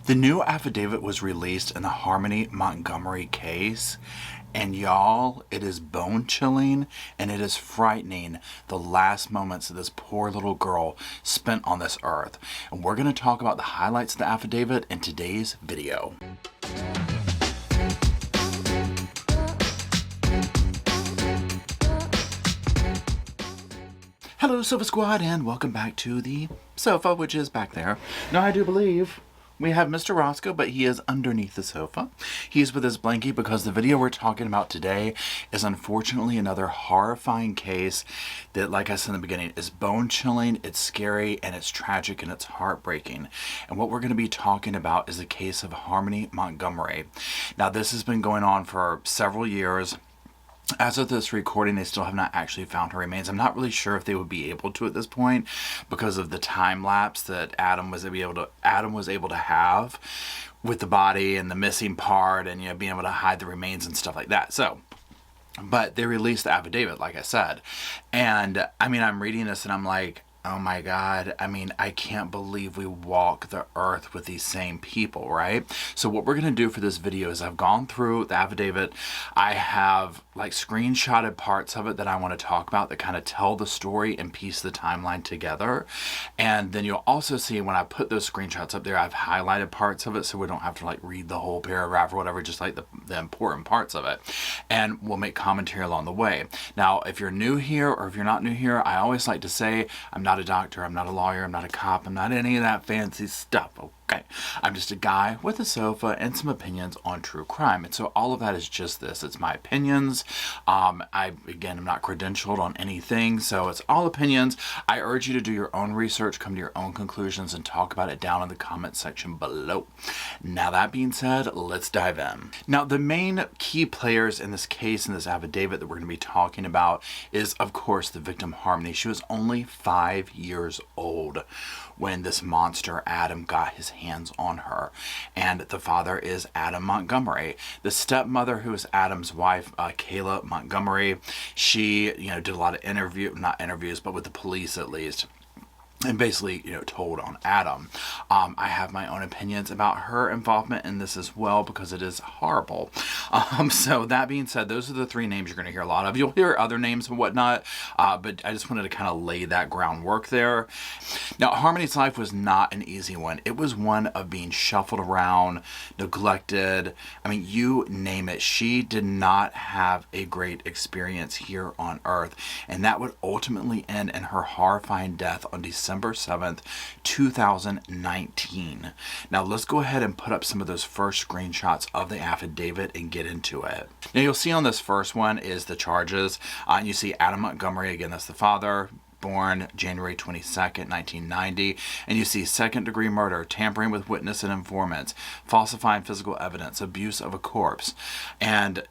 The new affidavit was released in the Harmony Montgomery case, and y'all, it is bone-chilling and it is frightening, the last moments that this poor little girl spent on this earth. And we're going to talk about the highlights of the affidavit in today's video. Hello, Sofa Squad, and welcome back to the sofa, which is back there. Now, I do believe we have Mr. Roscoe, but he is underneath the sofa. He's with his blankie because the video we're talking about today is unfortunately another horrifying case that, like I said in the beginning, is bone-chilling, it's scary, and it's tragic, and it's heartbreaking. And what we're going to be talking about is the case of Harmony Montgomery. Now, this has been going on for several years. As of this recording, they still have not actually found her remains. I'm not really sure if they would be able to at this point because of the time lapse that Adam was able to have with the body and the missing part, and being able to hide the remains and stuff like that. So, but they released the affidavit, like I said, and I mean, I'm reading this and I'm like, oh my God, I mean, I can't believe we walk the earth with these same people, right? So what we're going to do for this video is I've gone through the affidavit. I have like screenshotted parts of it that I want to talk about that kind of tell the story and piece the timeline together. And then you'll also see when I put those screenshots up there, I've highlighted parts of it so we don't have to like read the whole paragraph or whatever, just like the important parts of it. And we'll make commentary along the way. Now, if you're new here or if you're not new here, I always like to say, I'm not a doctor, I'm not a lawyer, I'm not a cop, I'm not any of that fancy stuff, okay? I'm just a guy with a sofa and some opinions on true crime. And so all of that is just this. It's my opinions. Again, I'm not credentialed on anything, so it's all opinions. I urge you to do your own research, come to your own conclusions, and talk about it down in the comment section below. Now, that being said, let's dive in. Now, the main key players in this case, in this affidavit that we're going to be talking about is, of course, the victim, Harmony. She was only 5 years old when this monster Adam got his hands on her, and the father is Adam Montgomery. The stepmother, who is Adam's wife, Kayla Montgomery, she did a lot of not interviews, but with the police at least, and basically, told on Adam. I have my own opinions about her involvement in this as well because it is horrible. So that being said, those are the three names you're going to hear a lot of. You'll hear other names and whatnot, but I just wanted to kind of lay that groundwork there. Now, Harmony's life was not an easy one. It was one of being shuffled around, neglected. I mean, you name it. She did not have a great experience here on Earth, and that would ultimately end in her horrifying death on December 7th, 2019. Now let's go ahead and put up some of those first screenshots of the affidavit and get into it. Now you'll see on this first one is the charges. And you see Adam Montgomery, again, that's the father, born January 22nd, 1990. And you see second-degree murder, tampering with witness and informants, falsifying physical evidence, abuse of a corpse. And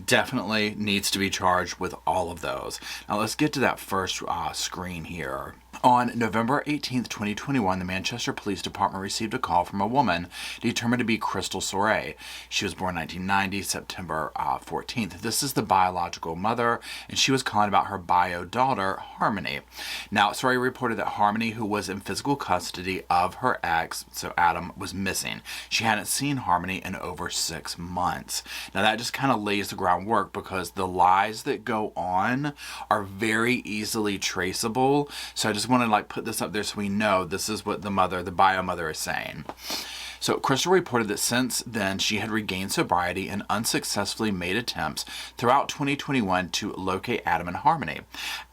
definitely needs to be charged with all of those. Now let's get to that first screen here. On November 18th, 2021, the Manchester Police Department received a call from a woman determined to be Crystal Soray. She was born 1990, September 14th. This is the biological mother, and she was calling about her bio daughter, Harmony. Now, Soray reported that Harmony, who was in physical custody of her ex, so Adam, was missing. She hadn't seen Harmony in over 6 months. Now, that just kind of lays the groundwork because the lies that go on are very easily traceable. So I just want to put this up there so we know this is what the bio mother is saying. So Crystal reported that since then she had regained sobriety and unsuccessfully made attempts throughout 2021 to locate Adam and Harmony.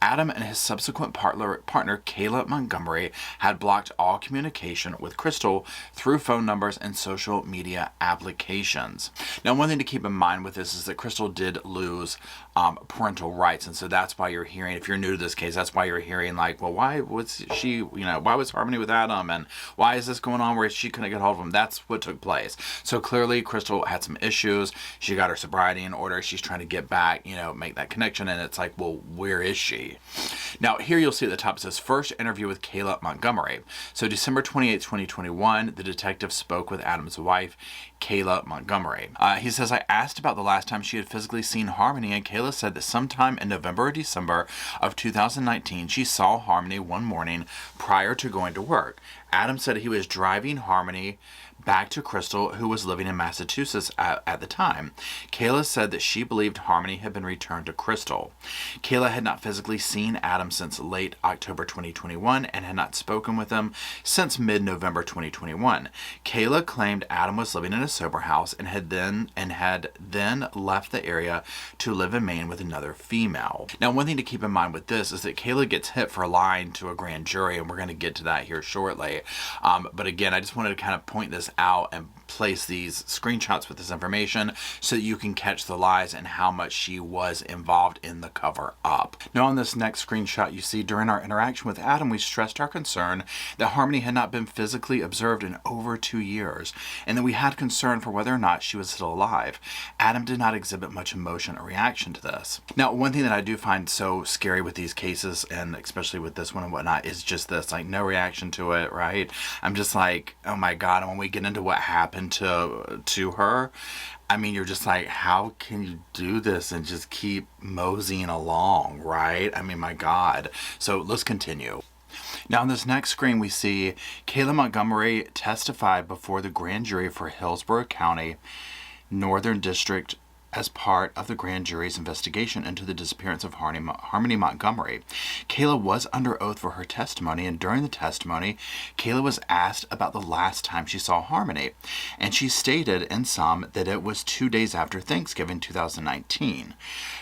Adam and his subsequent partner Kayla Montgomery had blocked all communication with Crystal through phone numbers and social media applications. Now, one thing to keep in mind with this is that Crystal did lose parental rights, and so that's why you're hearing, if you're new to this case, that's why you're hearing like, well, why was she, why was Harmony with Adam, and why is this going on where she couldn't get hold of him? That's what took place. So clearly Crystal had some issues. She got her sobriety in order. She's trying to get back, make that connection, and it's like, well, where is she? Now, here you'll see at the top, it says first interview with Kayla Montgomery. So December 28, 2021, the detective spoke with Adam's wife, Kayla Montgomery. He says, I asked about the last time she had physically seen Harmony, and Kayla said that sometime in November or December of 2019, she saw Harmony one morning prior to going to work. Adam said he was driving Harmony back to Crystal, who was living in Massachusetts at the time. Kayla said that she believed Harmony had been returned to Crystal. Kayla had not physically seen Adam since late October 2021 and had not spoken with him since mid-November 2021. Kayla claimed Adam was living in a sober house and had then left the area to live in Maine with another female. Now, one thing to keep in mind with this is that Kayla gets hit for lying to a grand jury, and we're going to get to that here shortly. But again, I just wanted to kind of point this out and place these screenshots with this information so that you can catch the lies and how much she was involved in the cover up. Now, on this next screenshot, you see during our interaction with Adam, we stressed our concern that Harmony had not been physically observed in over 2 years, and that we had concern for whether or not she was still alive. Adam did not exhibit much emotion or reaction to this. Now, one thing that I do find so scary with these cases, and especially with this one and whatnot, is just this, like, no reaction to it, right? I'm just like, oh my God. And when we get into what happened to her, I mean, you're just like, how can you do this and just keep moseying along, right? I mean, my God. So let's continue. Now, on this next screen, we see Kayla Montgomery testify before the grand jury for Hillsborough County, Northern District, as part of the grand jury's investigation into the disappearance of Harmony Montgomery. Kayla was under oath for her testimony, and during the testimony, Kayla was asked about the last time she saw Harmony, and she stated in sum that it was 2 days after Thanksgiving 2019,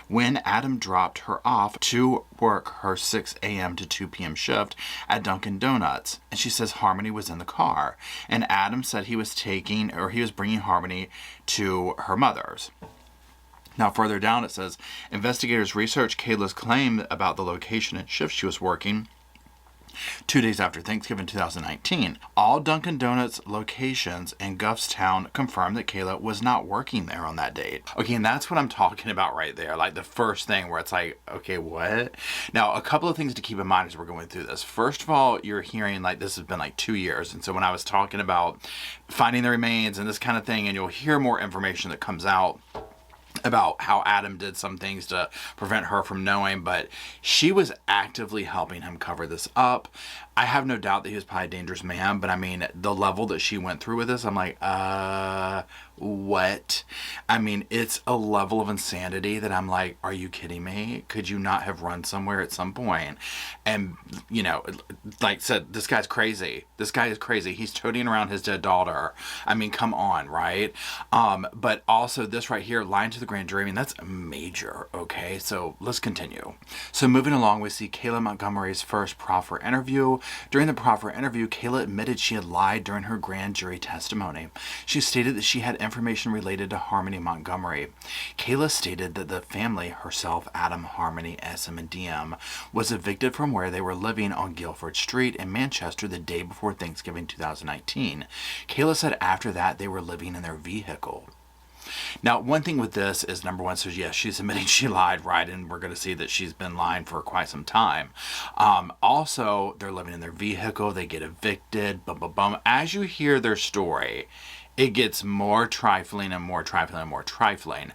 when Adam dropped her off to work her 6 a.m. to 2 p.m. shift at Dunkin' Donuts, and she says Harmony was in the car, and Adam said he was bringing Harmony to her mother's. Now, further down, it says, investigators researched Kayla's claim about the location and shift she was working 2 days after Thanksgiving 2019. All Dunkin' Donuts locations in Guffstown confirmed that Kayla was not working there on that date. Okay, and that's what I'm talking about right there. Like the first thing where it's like, okay, what? Now, a couple of things to keep in mind as we're going through this. First of all, you're hearing like this has been like 2 years. And so when I was talking about finding the remains and this kind of thing, and you'll hear more information that comes out about how Adam did some things to prevent her from knowing, but she was actively helping him cover this up. I have no doubt that he was probably a dangerous man, but I mean, the level that she went through with this, I'm like, what? I mean, it's a level of insanity that I'm like, are you kidding me? Could you not have run somewhere at some point? And, you know, like I said, this guy's crazy. This guy is crazy. He's toting around his dead daughter. I mean, come on, right? But also this right here, lying to the grand jury, I mean, that's major, okay? So let's continue. So moving along, we see Kayla Montgomery's first proffer interview. During the proffer interview, Kayla admitted she had lied during her grand jury testimony. She stated that she had information related to Harmony Montgomery. Kayla stated that the family, herself, Adam, Harmony, SM, and DM, was evicted from where they were living on Guilford Street in Manchester the day before Thanksgiving 2019. Kayla said after that they were living in their vehicle. Now, one thing with this is, number one, so yes, she's admitting she lied, right? And we're going to see that she's been lying for quite some time. Also, they're living in their vehicle. They get evicted. Bum, bum, bum. As you hear their story, it gets more trifling and more trifling and more trifling.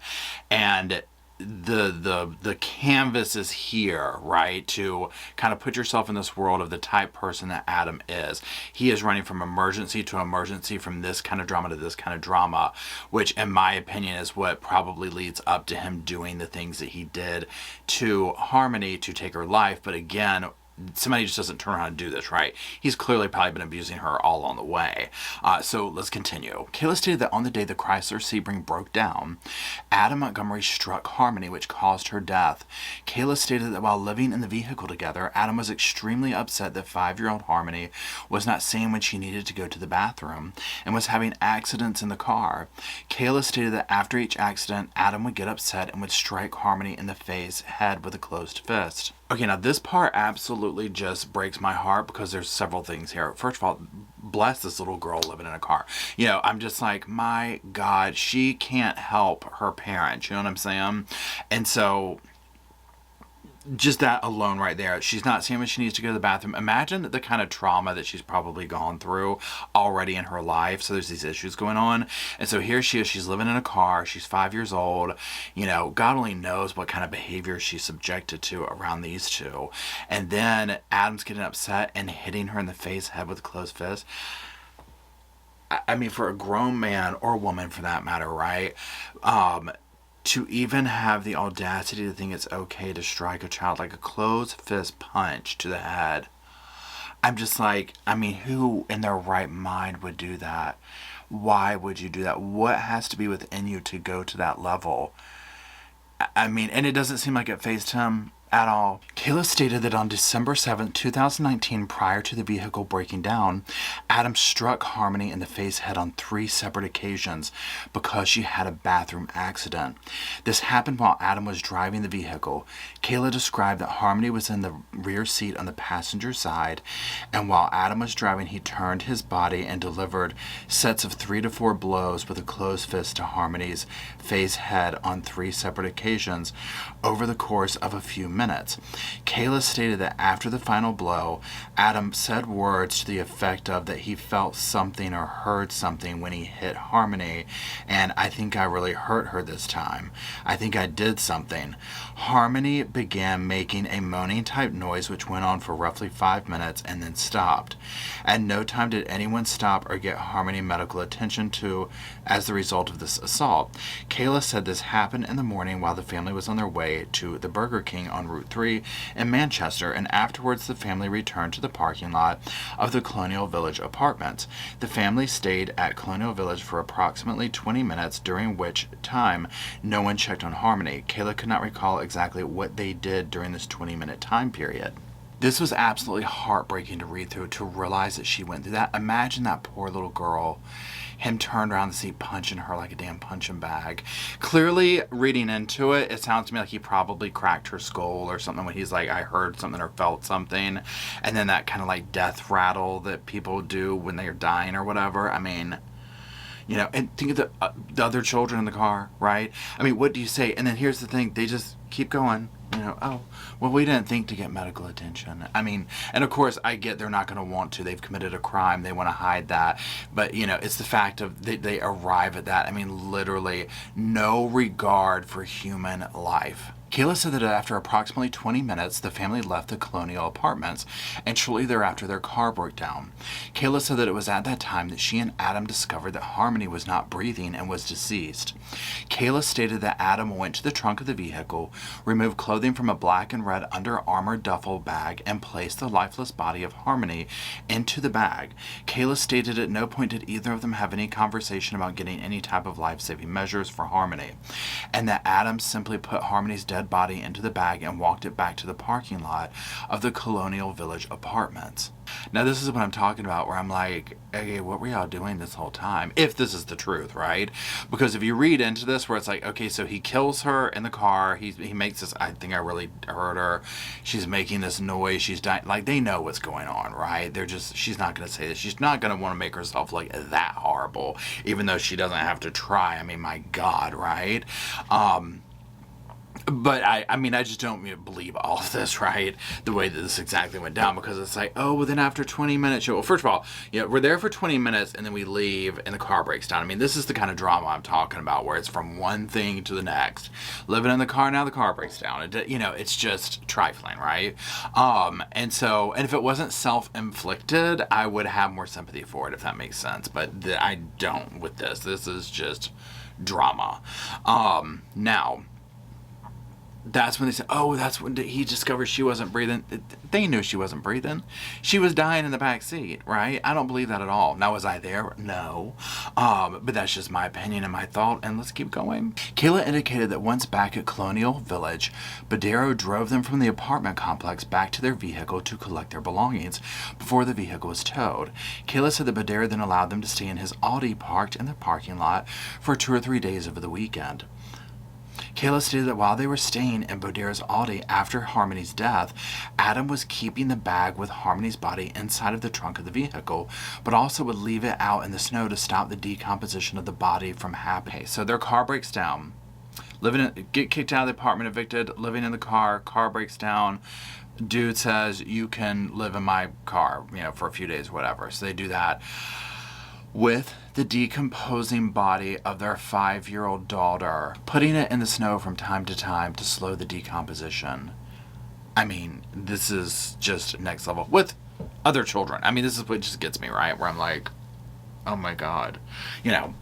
And the canvas is here, right, to kind of put yourself in this world of the type person that Adam is. He is running from emergency to emergency, from this kind of drama to this kind of drama, which in my opinion is what probably leads up to him doing the things that he did to Harmony to take her life. But again, somebody just doesn't turn around and do this, right? He's clearly probably been abusing her all along the way. So let's continue. Kayla stated that on the day the Chrysler Sebring broke down, Adam Montgomery struck Harmony, which caused her death. Kayla stated that while living in the vehicle together, Adam was extremely upset that 5-year-old Harmony was not saying when she needed to go to the bathroom and was having accidents in the car. Kayla stated that after each accident, Adam would get upset and would strike Harmony in the head with a closed fist. Okay, now this part absolutely just breaks my heart because there's several things here. First of all, bless this little girl living in a car. You know, I'm just like, my God, she can't help her parents. You know what I'm saying? And so just that alone right there. She's not seeing when she needs to go to the bathroom. Imagine the kind of trauma that she's probably gone through already in her life. So there's these issues going on. And so here she is. She's living in a car. She's 5 years old. You know, God only knows what kind of behavior she's subjected to around these two. And then Adam's getting upset and hitting her in the head with a closed fist. I mean, for a grown man or woman for that matter, right? To even have the audacity to think it's okay to strike a child like a closed fist punch to the head. I'm just like, I mean, who in their right mind would do that? Why would you do that? What has to be within you to go to that level? I mean, and it doesn't seem like it fazed him at all. Kayla stated that on December 7th, 2019, prior to the vehicle breaking down, Adam struck Harmony in the face head on 3 separate occasions because she had a bathroom accident. This happened while Adam was driving the vehicle. Kayla described that Harmony was in the rear seat on the passenger side, and while Adam was driving, he turned his body and delivered sets of 3 to 4 blows with a closed fist to Harmony's face head on 3 separate occasions over the course of a few minutes. Kayla stated that after the final blow, Adam said words to the effect of that he felt something or heard something when he hit Harmony, and I think I really hurt her this time. I think I did something. Harmony began making a moaning type noise which went on for roughly 5 minutes and then stopped. At no time did anyone stop or get Harmony medical attention as the result of this assault. Kayla said this happened in the morning while the family was on their way to the Burger King on Route 3 in Manchester, and afterwards the family returned to the parking lot of the Colonial Village apartments. The family stayed at Colonial Village for approximately 20 minutes, during which time no one checked on Harmony. Kayla could not recall exactly what they did during this 20-minute time period. This was absolutely heartbreaking to read through, to realize that she went through that. Imagine that poor little girl, him turned around the seat punching her like a damn punching bag. Clearly, reading into it, it sounds to me like he probably cracked her skull or something when he's like, I heard something or felt something. And then that kind of like death rattle that people do when they're dying or whatever. I mean, you know, and think of the other children in the car, right? I mean, what do you say? And then here's the thing, they just keep going. You know, oh, well, we didn't think to get medical attention. I mean, and of course, I get they're not going to want to. They've committed a crime. They want to hide that. But, you know, it's the fact of they arrive at that. I mean, literally, no regard for human life. Kayla said that after approximately 20 minutes, the family left the Colonial apartments, and shortly thereafter, their car broke down. Kayla said that it was at that time that she and Adam discovered that Harmony was not breathing and was deceased. Kayla stated that Adam went to the trunk of the vehicle, removed clothing from a black and red Under Armour duffel bag, and placed the lifeless body of Harmony into the bag. Kayla stated at no point did either of them have any conversation about getting any type of life-saving measures for Harmony, and that Adam simply put Harmony's dead body into the bag and walked it back to the parking lot of the Colonial Village apartments. Now, this is what I'm talking about, where I'm like, okay, what were y'all doing this whole time? If this is the truth, right? Because if you read into this, where it's like, okay, so he kills her in the car, he makes this, I think I really hurt her, she's making this noise, she's dying, like, they know what's going on, right? They're just, she's not going to say this, she's not going to want to make herself like that horrible, even though she doesn't have to try. I mean, my God, right? But I mean, I just don't believe all of this, right? The way that this exactly went down, because it's like, oh, well, then after 20 minutes, well, first of all, you know, we're there for 20 minutes and then we leave and the car breaks down. I mean, this is the kind of drama I'm talking about, where it's from one thing to the next. Living in the car, now the car breaks down. You know, it's just trifling, right? And if it wasn't self-inflicted, I would have more sympathy for it, if that makes sense. But I don't with this. This is just drama. Now, that's when they said, oh, that's when he discovered she wasn't breathing. They knew she wasn't breathing. She was dying in the back seat, right? I don't believe that at all. Now, was I there? No. But that's just my opinion and my thought, and let's keep going. Kayla indicated that once back at Colonial Village, Badero drove them from the apartment complex back to their vehicle to collect their belongings before the vehicle was towed. Kayla said that Badero then allowed them to stay in his Audi parked in the parking lot for 2 or 3 days over the weekend. Kayla stated that while they were staying in Badero's Audi after Harmony's death, Adam was keeping the bag with Harmony's body inside of the trunk of the vehicle, but also would leave it out in the snow to stop the decomposition of the body from happening. So their car breaks down. Get kicked out of the apartment, evicted, living in the car breaks down. Dude says, you can live in my car, you know, for a few days, whatever. So they do that with the decomposing body of their 5-year-old daughter, putting it in the snow from time to time to slow the decomposition. I mean, this is just next level with other children. I mean, this is what just gets me, right? Where I'm like, Oh my God. You know,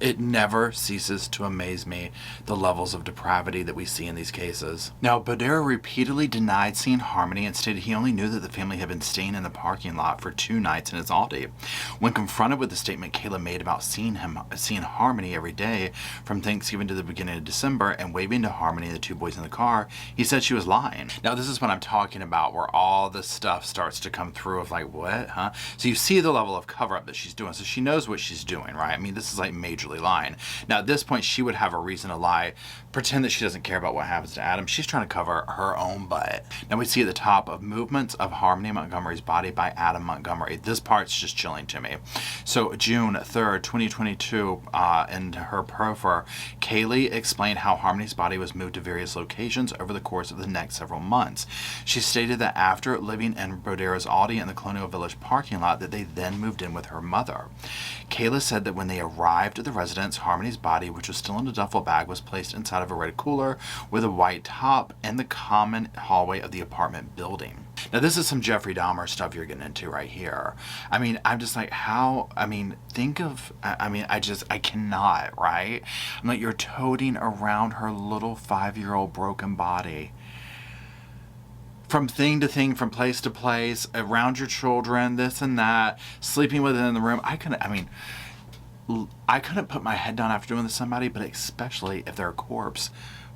it never ceases to amaze me, the levels of depravity that we see in these cases. Now, Bodera repeatedly denied seeing Harmony and stated he only knew that the family had been staying in the parking lot for 2 nights in his Aldi. When confronted with the statement Kayla made about seeing Harmony every day from Thanksgiving to the beginning of December and waving to Harmony and the 2 boys in the car, he said she was lying. Now, this is what I'm talking about, where all this stuff starts to come through of like, what, huh? So you see the level of cover-up that she's doing. So she knows what she's doing, right? I mean, this is like majorly lying. Now, at this point, she would have a reason to lie, pretend that she doesn't care about what happens to Adam. She's trying to cover her own butt. Now, we see at the top of movements of Harmony Montgomery's body by Adam Montgomery. This part's just chilling to me. So, June 3rd, 2022, in her profile, Kaylee explained how Harmony's body was moved to various locations over the course of the next several months. She stated that after living in Bodera's Aldi in the Colonial Village parking lot, that they then moved in with her mother. Kayla said that when they arrived at the residence, Harmony's body, which was still in a duffel bag, was placed inside of a red cooler with a white top in the common hallway of the apartment building. Now, this is some Jeffrey Dahmer stuff you're getting into right here. I mean, I'm just like, how, I mean, think of, I cannot, right? I'm like, you're toting around her little 5-year-old broken body. From thing to thing, from place to place, around your children, this and that, sleeping with it in the room. I couldn't put my head down after doing this to somebody, but especially if their corpse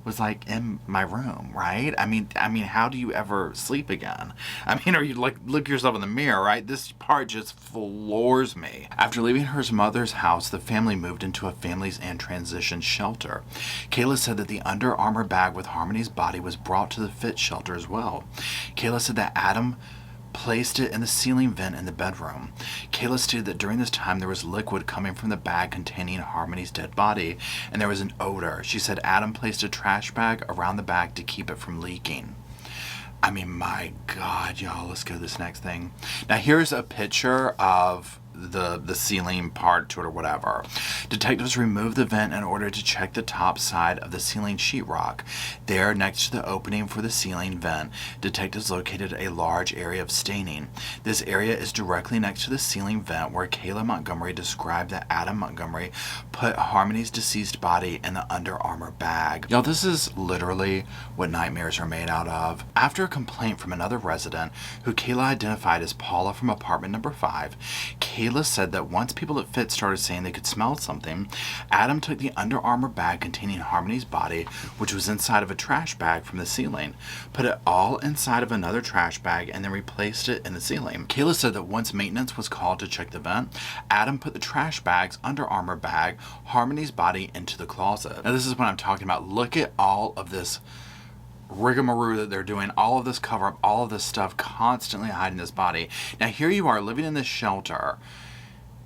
was like in my room, right? I mean, how do you ever sleep again? I mean, or you like look yourself in the mirror, right? This part just floors me. After leaving her mother's house, the family moved into a families and transition shelter. Kayla said that the Under Armour bag with Harmony's body was brought to the fit shelter as well. Kayla said that Adam placed it in the ceiling vent in the bedroom. Kayla stated that during this time there was liquid coming from the bag containing Harmony's dead body, and there was an odor. She said Adam placed a trash bag around the bag to keep it from leaking. I mean, my God, y'all, let's go to this next thing. Now, here's a picture of the ceiling part to it or whatever. Detectives removed the vent in order to check the top side of the ceiling sheetrock. There, next to the opening for the ceiling vent, detectives located a large area of staining. This area is directly next to the ceiling vent where Kayla Montgomery described that Adam Montgomery put Harmony's deceased body in the Under Armour bag. Y'all, this is literally what nightmares are made out of. After a complaint from another resident, who Kayla identified as Paula from apartment number 5, Kayla said that once people at Fit started saying they could smell something, Adam took the Under Armour bag containing Harmony's body, which was inside of a trash bag from the ceiling, put it all inside of another trash bag, and then replaced it in the ceiling. Kayla said that once maintenance was called to check the vent, Adam put the trash bag's Under Armour bag, Harmony's body, into the closet. Now, this is what I'm talking about. Look at all of this rigmarole that they're doing, all of this cover up, all of this stuff, constantly hiding this body. Now, here you are living in this shelter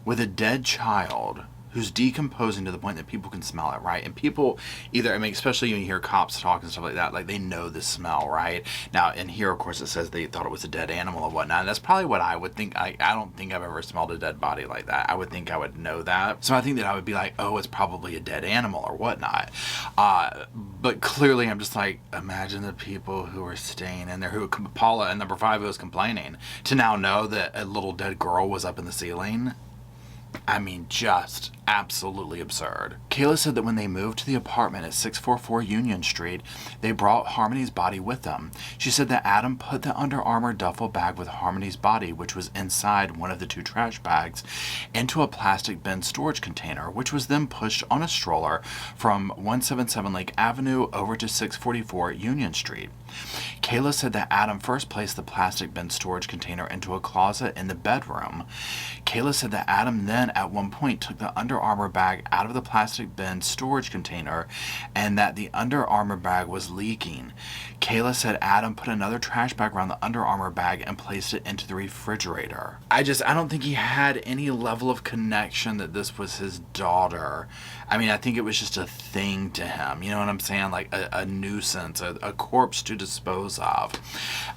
with a dead child who's decomposing to the point that people can smell it, right? And people either, I mean, especially when you hear cops talk and stuff like that, like they know the smell, right? Now, in here, of course, it says they thought it was a dead animal or whatnot. And that's probably what I would think. I don't think I've ever smelled a dead body like that. I would think I would know that. So I think that I would be like, oh, it's probably a dead animal or whatnot. But clearly, I'm just like, imagine the people who were staying in there, who Paula and number 5 was complaining, to now know that a little dead girl was up in the ceiling. I mean, just absolutely absurd. Kayla said that when they moved to the apartment at 644 Union Street, they brought Harmony's body with them. She said that Adam put the Under Armour duffel bag with Harmony's body, which was inside one of the 2 trash bags, into a plastic bin storage container, which was then pushed on a stroller from 177 Lake Avenue over to 644 Union Street. Kayla said that Adam first placed the plastic bin storage container into a closet in the bedroom. Kayla said that Adam then at one point took the Under Armour bag out of the plastic bin storage container and that the Under Armour bag was leaking. Kayla said Adam put another trash bag around the Under Armour bag and placed it into the refrigerator. I don't think he had any level of connection that this was his daughter. I mean, I think it was just a thing to him. You know what I'm saying? Like a nuisance, a corpse to dispose of.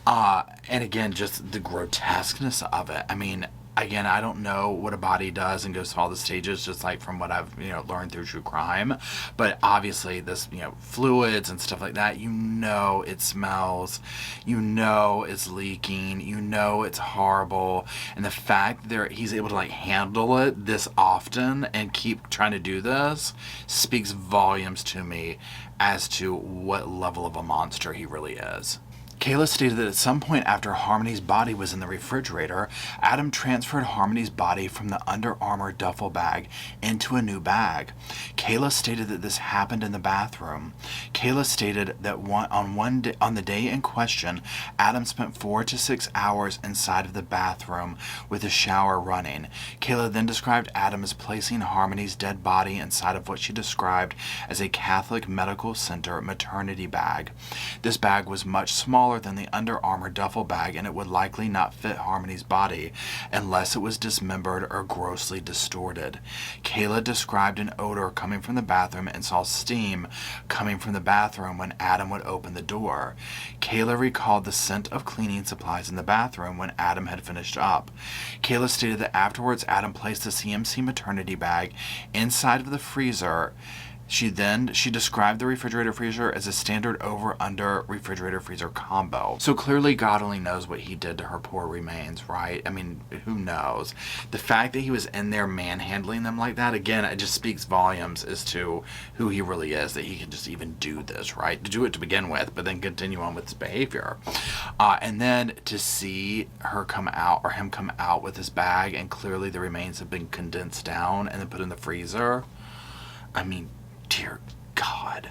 And again, just the grotesqueness of it. I mean, Again, I don't know what a body does and goes through all the stages, just like from what I've, learned through true crime. But obviously this, fluids and stuff like that, it smells, it's leaking, it's horrible. And the fact that he's able to like handle it this often and keep trying to do this speaks volumes to me as to what level of a monster he really is. Kayla stated that at some point after Harmony's body was in the refrigerator, Adam transferred Harmony's body from the Under Armour duffel bag into a new bag. Kayla stated that this happened in the bathroom. Kayla stated that on the day in question, Adam spent 4 to 6 hours inside of the bathroom with the shower running. Kayla then described Adam as placing Harmony's dead body inside of what she described as a Catholic Medical Center maternity bag. This bag was much smaller than the Under Armour duffel bag, and it would likely not fit Harmony's body unless it was dismembered or grossly distorted. Kayla described an odor coming from the bathroom and saw steam coming from the bathroom when Adam would open the door. Kayla recalled the scent of cleaning supplies in the bathroom when Adam had finished up. Kayla stated that afterwards Adam placed the CMC maternity bag inside of the freezer. She described the refrigerator freezer as a standard over-under refrigerator freezer combo. So clearly God only knows what he did to her poor remains, right? I mean, who knows? The fact that he was in there manhandling them like that, again, it just speaks volumes as to who he really is, that he can just even do this, right? To do it to begin with, but then continue on with his behavior. And then to see her come out, or him come out with his bag, and clearly the remains have been condensed down and then put in the freezer. I mean, dear God,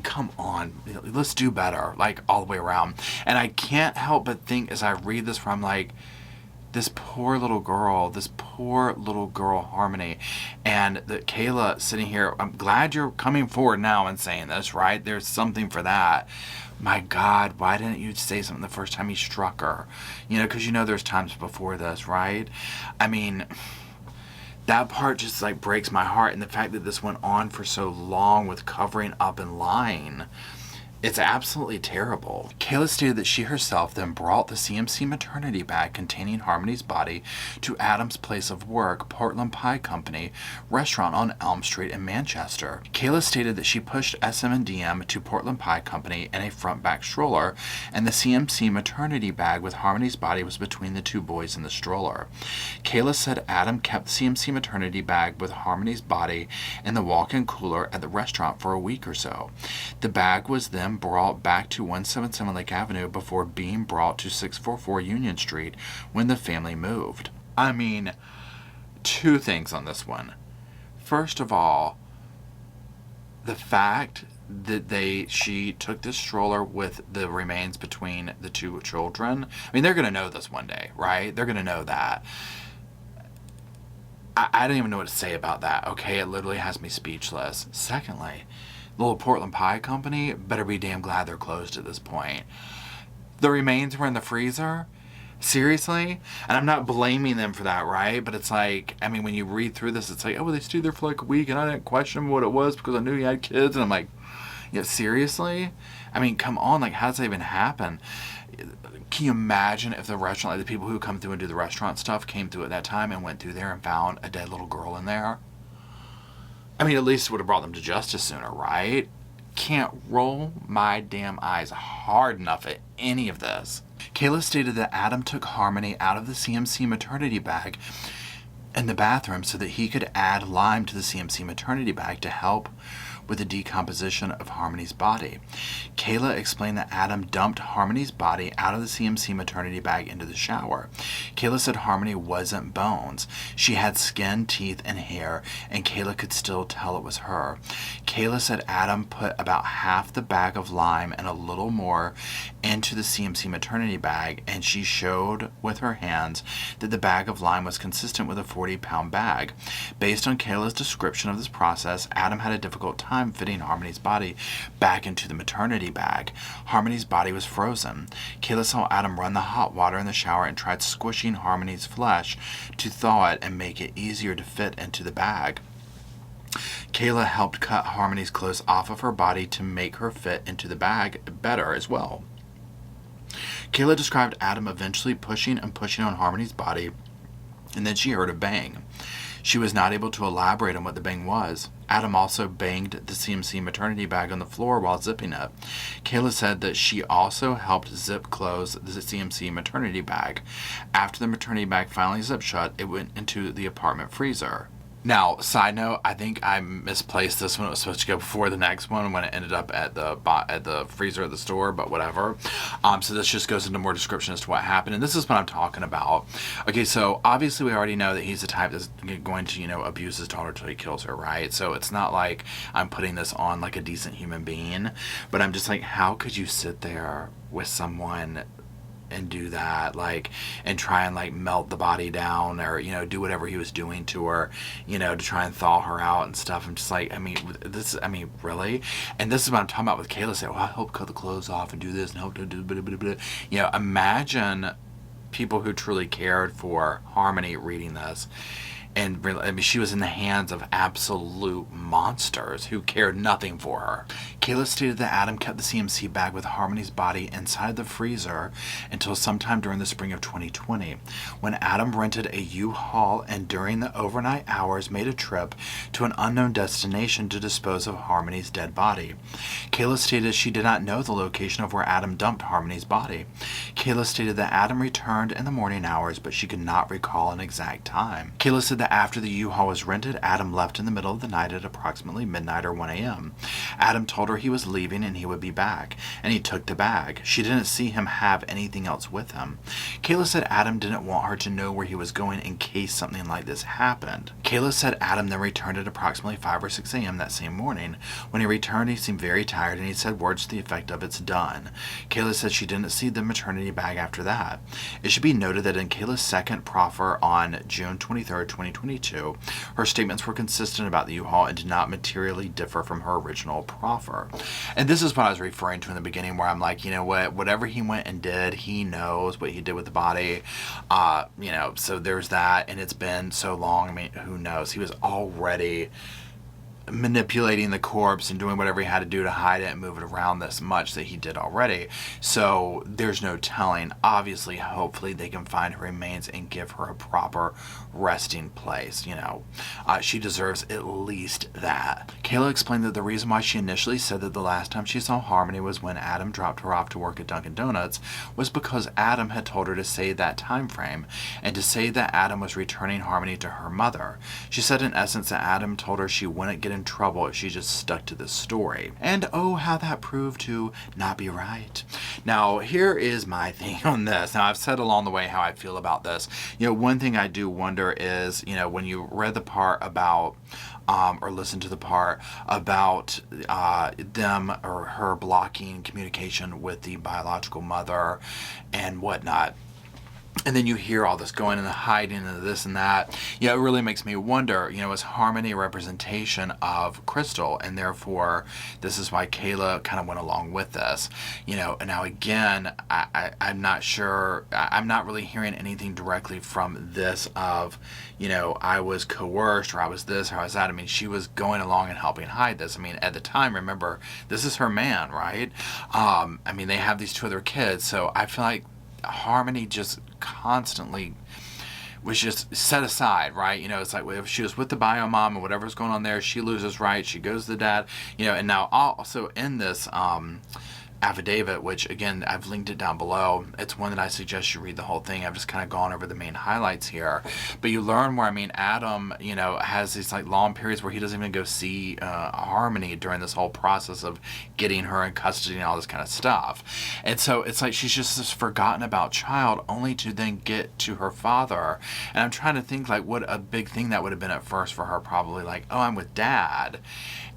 come on, let's do better, like all the way around. And I can't help but think as I read this from like, this poor little girl, Harmony, and that Kayla sitting here, I'm glad you're coming forward now and saying this, right? There's something for that. My God, why didn't you say something the first time he struck her? Because there's times before this, right? I mean, that part just like breaks my heart, and the fact that this went on for so long with covering up and lying, it's absolutely terrible. Kayla stated that she herself then brought the CMC maternity bag containing Harmony's body to Adam's place of work, Portland Pie Company restaurant on Elm Street in Manchester. Kayla stated that she pushed SM and DM to Portland Pie Company in a front-back stroller, and the CMC maternity bag with Harmony's body was between the two boys in the stroller. Kayla said Adam kept the CMC maternity bag with Harmony's body in the walk-in cooler at the restaurant for a week or so. The bag was then brought back to 177 Lake Avenue before being brought to 644 Union Street when the family moved. I mean, two things on this one. First of all, the fact that she took this stroller with the remains between the two children. I mean, they're going to know this one day, right? They're going to know that. I don't even know what to say about that, okay? It literally has me speechless. Secondly, little Portland Pie Company better be damn glad they're closed at this point. The remains were in the freezer? Seriously? And I'm not blaming them for that, right? But it's like, I mean, when you read through this, it's like, oh, well, they stayed there for like a week and I didn't question what it was because I knew he had kids. And I'm like, yeah, seriously? I mean, come on, like, how does that even happen? Can you imagine if the restaurant, like the people who come through and do the restaurant stuff came through at that time and went through there and found a dead little girl in there? I mean, at least it would have brought them to justice sooner, right? Can't roll my damn eyes hard enough at any of this. Kayla stated that Adam took Harmony out of the CMC maternity bag in the bathroom so that he could add lime to the CMC maternity bag to help with the decomposition of Harmony's body. Kayla explained that Adam dumped Harmony's body out of the CMC maternity bag into the shower. Kayla said Harmony wasn't bones. She had skin, teeth, and hair, and Kayla could still tell it was her. Kayla said Adam put about half the bag of lime and a little more into the CMC maternity bag, and she showed with her hands that the bag of lime was consistent with a 40-pound bag. Based on Kayla's description of this process, Adam had a difficult time fitting Harmony's body back into the maternity bag. Harmony's body was frozen. Kayla saw Adam run the hot water in the shower and tried squishing Harmony's flesh to thaw it and make it easier to fit into the bag. Kayla helped cut Harmony's clothes off of her body to make her fit into the bag better as well. Kayla described Adam eventually pushing and pushing on Harmony's body, and then she heard a bang. She was not able to elaborate on what the bang was. Adam also banged the CMC maternity bag on the floor while zipping it. Kayla said that she also helped zip close the CMC maternity bag. After the maternity bag finally zipped shut, it went into the apartment freezer. Now, side note, I think I misplaced this one. It was supposed to go before the next one when it ended up at the freezer at the store, but whatever. So this just goes into more description as to what happened, and this is what I'm talking about. Okay, so obviously we already know that he's the type that's going to, abuse his daughter till he kills her, right? So it's not like I'm putting this on like a decent human being, but I'm just like, how could you sit there with someone and do that, and try and melt the body down, or do whatever he was doing to her, to try and thaw her out and stuff. I'm just like, really? And this is what I'm talking about with Kayla saying, well, I help cut the clothes off and do this and help do blah, blah, blah. Imagine people who truly cared for Harmony reading this. And she was in the hands of absolute monsters who cared nothing for her. Kayla stated that Adam kept the CMC bag with Harmony's body inside the freezer until sometime during the spring of 2020, when Adam rented a U-Haul and during the overnight hours made a trip to an unknown destination to dispose of Harmony's dead body. Kayla stated she did not know the location of where Adam dumped Harmony's body. Kayla stated that Adam returned in the morning hours, but she could not recall an exact time. Kayla said that after the U-Haul was rented, Adam left in the middle of the night at approximately midnight or 1 a.m. Adam told her he was leaving and he would be back, and he took the bag. She didn't see him have anything else with him. Kayla said Adam didn't want her to know where he was going in case something like this happened. Kayla said Adam then returned at approximately 5 or 6 a.m. that same morning. When he returned, he seemed very tired and he said words to the effect of, "It's done." Kayla said she didn't see the maternity bag after that. It should be noted that in Kayla's second proffer on June 23rd, 2022, her statements were consistent about the U-Haul and did not materially differ from her original proffer. And this is what I was referring to in the beginning, where I'm like, whatever he went and did, he knows what he did with the body. So there's that, and it's been so long. Who knows? He was already manipulating the corpse and doing whatever he had to do to hide it and move it around this much that he did already. So there's no telling. Obviously, hopefully they can find her remains and give her a proper resting place. She deserves at least that. Kayla explained that the reason why she initially said that the last time she saw Harmony was when Adam dropped her off to work at Dunkin' Donuts was because Adam had told her to say that time frame and to say that Adam was returning Harmony to her mother. She said in essence that Adam told her she wouldn't get in trouble if she just stuck to this story. And oh, how that proved to not be right. Now, here is my thing on this. Now, I've said along the way how I feel about this. One thing I do wonder is, when you read the part about or listen to the part about them or her blocking communication with the biological mother and whatnot, and then you hear all this going and the hiding and this and that. It really makes me wonder, is Harmony a representation of Crystal? And therefore, this is why Kayla kind of went along with this. And now again, I'm not sure. I'm not really hearing anything directly from this of, I was coerced or I was this or I was that. She was going along and helping hide this. At the time, remember, this is her man, right? They have these 2 other kids. So I feel like Harmony just constantly was just set aside, right? It's like if she was with the bio mom and whatever's going on there, she loses right, she goes to the dad, and now also in this affidavit, which again I've linked it down below. It's one that I suggest you read the whole thing. I've just kind of gone over the main highlights here, but you learn where Adam has these long periods where he doesn't even go see Harmony during this whole process of getting her in custody and all this kind of stuff. And so it's like she's just this forgotten about child, only to then get to her father. And I'm trying to think what a big thing that would have been at first for her, probably oh, I'm with dad.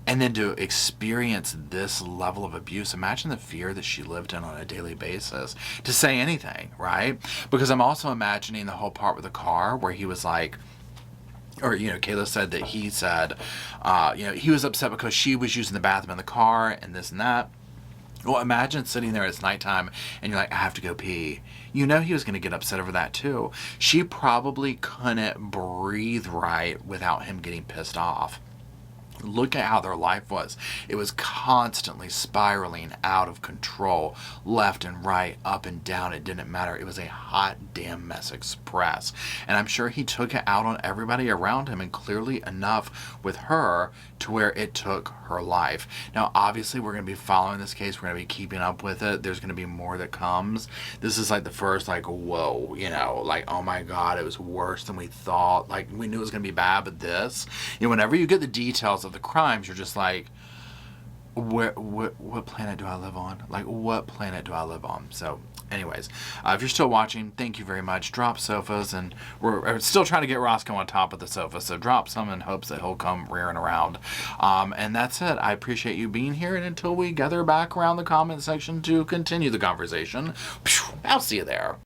And then to experience this level of abuse, imagine the fear that she lived in on a daily basis to say anything, right? Because I'm also imagining the whole part with the car where he was like, or, Kayla said that he said, he was upset because she was using the bathroom in the car and this and that. Well, imagine sitting there, it's nighttime, and you're like, I have to go pee. He was going to get upset over that too. She probably couldn't breathe right without him getting pissed off. Look at how their life was. It was constantly spiraling out of control, left and right, up and down. It didn't matter. It was a hot damn mess express. And I'm sure he took it out on everybody around him, and clearly enough with her to where it took her life. Now, obviously, we're going to be following this case. We're going to be keeping up with it. There's going to be more that comes. This is like the first, like, whoa, you know, like, oh my God, it was worse than we thought. Like, we knew it was going to be bad, but this, you know, whenever you get the details of the crimes, you're just like, what planet do I live on? Like, what planet do I live on? So anyways, if you're still watching, thank you very much. Drop sofas, and we're still trying to get Roscoe on top of the sofa, so drop some in hopes that he'll come rearing around. And that's it. I appreciate you being here, and until we gather back around the comment section to continue the conversation, I'll see you there.